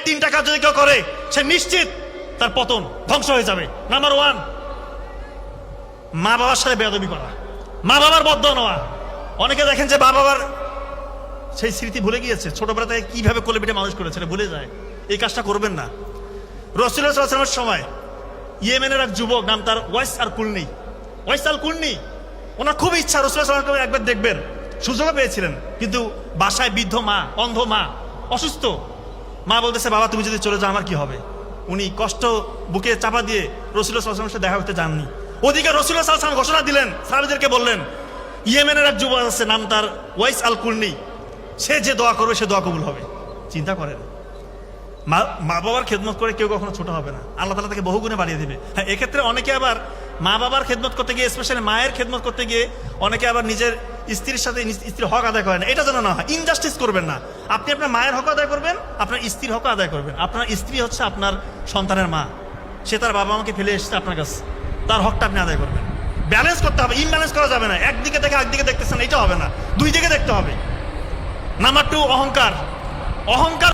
তিনটা কাজ যদি কেউ করে সে নিশ্চিত তার পতন, ধ্বংস হয়ে যাবে। নাম্বার 1, মা বাবার সাথে বেয়াদবি করা, মা বাবার বদদোয়া নেওয়া। অনেকে দেখেন যে মা বাবার সেই স্মৃতি ভুলে গিয়েছে, ছোটবেলা থেকে কিভাবে কোলে পিঠে মানুষ করেছে ভুলে যায়। এই কাজটা করবেন না। রাসূলুল্লাহ সাল্লাল্লাহু আলাইহি ওয়াসাল্লামের সময় ইয়েমেনের এক যুবক, নাম তার ওয়াইস আল কুরনি, ওনার খুব ইচ্ছা রাসূলুল্লাহ সাল্লাল্লাহু আলাইহি ওয়াসাল্লাম একবার দেখবেন, সুযোগও পেয়েছিলেন, কিন্তু বাসায় বৃদ্ধ মা, অন্ধ মা, অসুস্থ মা বলতেছে, বাবা তুমি যদি চলে যাও আমার কি হবে? উনি কষ্ট বুকে চাপা দিয়ে রাসূলুল্লাহ সাল্লাল্লাহু আলাইহি ওয়াসাল্লামের সাথে দেখা করতে যাননি। ওদিকে রাসূলুল্লাহ সাল্লাল্লাহু আলাইহি ওয়াসাল্লাম ঘোষণা দিলেন, সাহাবীদেরকে বললেন, ইয়েমেনের এক যুবক আছে, নাম তার ওয়াইস আল কুরনি, সে যে দোয়া করবে সে দোয়া কবুল হবে। চিন্তা করেন, মা বাবার খেদমত করে কেউ কখনো ছোট হবে না, আল্লাহ তাআলা তাকে বহুগুণে বাড়িয়ে দিবে। হ্যাঁ, এক্ষেত্রে অনেকে আবার মা বাবার খেদমত করতে গিয়ে, স্পেশালি মায়ের খেদমত করতে গিয়ে অনেকে আবার নিজের স্ত্রীর সাথে স্ত্রীর হক আদায় করেন। এটা যেন না হয়, ইনজাস্টিস করবেন না। আপনি আপনার মায়ের হক আদায় করবেন, আপনার স্ত্রীর হক আদায় করবেন। আপনার স্ত্রী হচ্ছে আপনার সন্তানের মা, সে তার বাবা মাকে ফেলে এসেছে আপনার কাছে, তার হকটা আপনি আদায় করবেন। ব্যালেন্স করতে হবে, ইমব্যালেন্স করা যাবে না। একদিকে দেখে একদিকে দেখতেছেন, এটা হবে না, দুই দিকে দেখতে হবে। নাম্বার 2, অহংকার।